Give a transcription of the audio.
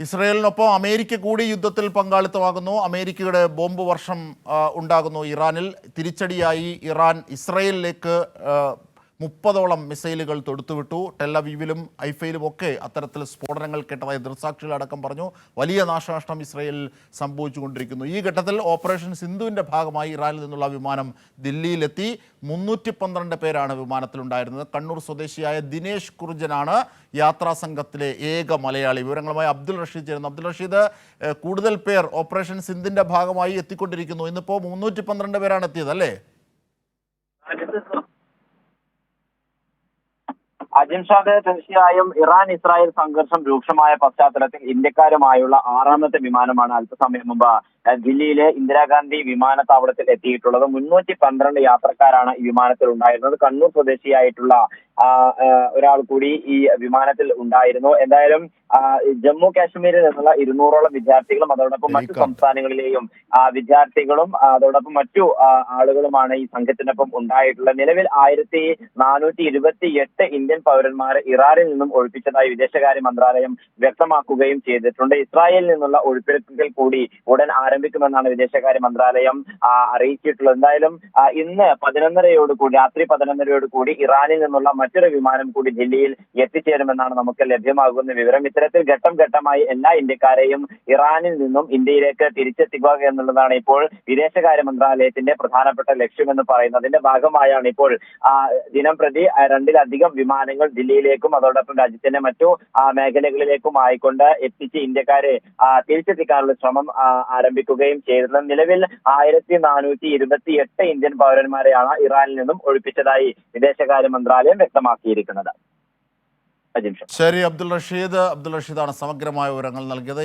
ഇസ്രയേലിനൊപ്പം America കൂടി യുദ്ധത്തിൽ പങ്കാളിത്തമാകുന്നു. അമേരിക്കയുടെ ബോംബ് വർഷം ഉണ്ടാകുന്നു ഇറാനിൽ. തിരിച്ചടിയായി ഇറാൻ ഇസ്രയേലിലേക്ക് 30ഓളം മിസൈലുകൾ തൊടുത്തുവിട്ടു. ടെല്ലവീവിലും ഹൈഫയിലും ഒക്കെ അത്തരത്തിൽ സ്ഫോടനങ്ങൾ കേട്ടതായി ദൃക്സാക്ഷികളടക്കം പറഞ്ഞു. വലിയ നാശനഷ്ടം ഇസ്രയേലിൽ സംഭവിച്ചുകൊണ്ടിരിക്കുന്നു. ഈ ഘട്ടത്തിൽ ഓപ്പറേഷൻ സിന്ധുവിൻ്റെ ഭാഗമായി ഇറാനിൽ നിന്നുള്ള വിമാനം ദില്ലിയിലെത്തി. 312 പേരാണ് വിമാനത്തിലുണ്ടായിരുന്നത്. കണ്ണൂർ സ്വദേശിയായ ദിനേശ് കുർജനാണ് യാത്രാ സംഘത്തിലെ ഏക മലയാളി. വിവരങ്ങളുമായി അബ്ദുൾ റഷീദ് ചേരുന്നു. അബ്ദുൾ റഷീദ്, കൂടുതൽ പേർ ഓപ്പറേഷൻ സിന്ധിൻ്റെ ഭാഗമായി എത്തിക്കൊണ്ടിരിക്കുന്നു. ഇന്നിപ്പോൾ 312 പേരാണ് എത്തിയത്, അല്ലേ? അജിംഷാദ്, തീർച്ചയായും ഇറാൻ ഇസ്രായേൽ സംഘർഷം രൂക്ഷമായ പശ്ചാത്തലത്തിൽ ഇന്ത്യക്കാരുമായുള്ള 6ാമത്തെ വിമാനമാണ് അല്പസമയം മുമ്പ് ദില്ലിയിലെ ഇന്ദിരാഗാന്ധി വിമാനത്താവളത്തിൽ എത്തിയിട്ടുള്ളത്. 312 യാത്രക്കാരാണ് ഈ വിമാനത്തിൽ ഉണ്ടായിരുന്നത്. കണ്ണൂർ സ്വദേശിയായിട്ടുള്ള ഒരാൾ കൂടി ഈ വിമാനത്തിൽ ഉണ്ടായിരുന്നു. എന്തായാലും ജമ്മു കാശ്മീരിൽ നിന്നുള്ള 200ഓളം വിദ്യാർത്ഥികളും അതോടൊപ്പം മറ്റു സംസ്ഥാനങ്ങളിലെയും വിദ്യാർത്ഥികളും അതോടൊപ്പം മറ്റു ആളുകളുമാണ് ഈ സംഘത്തിനൊപ്പം ഉണ്ടായിട്ടുള്ളത്. നിലവിൽ 1428 ഇന്ത്യൻ പൗരന്മാരെ ഇറാനിൽ നിന്നും ഒഴിപ്പിച്ചതായി വിദേശകാര്യ മന്ത്രാലയം വ്യക്തമാക്കുകയും ചെയ്തിട്ടുണ്ട്. ഇസ്രായേലിൽ നിന്നുള്ള ഒഴിപ്പിക്കൽ കൂടി ഉടൻ ആരംഭിക്കുമെന്നാണ് വിദേശകാര്യ മന്ത്രാലയം അറിയിച്ചിട്ടുള്ളത്. എന്തായാലും ഇന്ന് 11:30 രാത്രി 11:30 കൂടി ഇറാനിൽ നിന്നുള്ള മറ്റൊരു വിമാനം കൂടി ദില്ലിയിൽ എത്തിച്ചേരുമെന്നാണ് നമുക്ക് ലഭ്യമാകുന്ന വിവരം. ഇത്തരത്തിൽ ഘട്ടം ഘട്ടമായി എല്ലാ ഇന്ത്യക്കാരെയും ഇറാനിൽ നിന്നും ഇന്ത്യയിലേക്ക് തിരിച്ചെത്തിക്കുക എന്നുള്ളതാണ് ഇപ്പോൾ വിദേശകാര്യ മന്ത്രാലയത്തിന്റെ പ്രധാനപ്പെട്ട ലക്ഷ്യമെന്ന് പറയുന്നത്. അതിന്റെ ഭാഗമായാണ് ഇപ്പോൾ ദിനം പ്രതി 2-ലധികം വിമാനങ്ങൾ ദില്ലിയിലേക്കും അതോടൊപ്പം രാജ്യത്തിന്റെ മറ്റു മേഖലകളിലേക്കും ആയിക്കൊണ്ട് എത്തിച്ച് ഇന്ത്യക്കാരെ തിരിച്ചെത്തിക്കാനുള്ള ശ്രമം ആരംഭിക്കുകയും ചെയ്തിട്ടുള്ളത്. നിലവിൽ 1428 ഇന്ത്യൻ പൗരന്മാരെയാണ് ഇറാനിൽ നിന്നും ഒഴിപ്പിച്ചതായി വിദേശകാര്യ മന്ത്രാലയം വ്യക്തമാക്കിയിരിക്കുന്നത്. ശരി, അബ്ദുൾ റഷീദാണ് സമഗ്രമായ വിവരങ്ങൾ നൽകിയത്.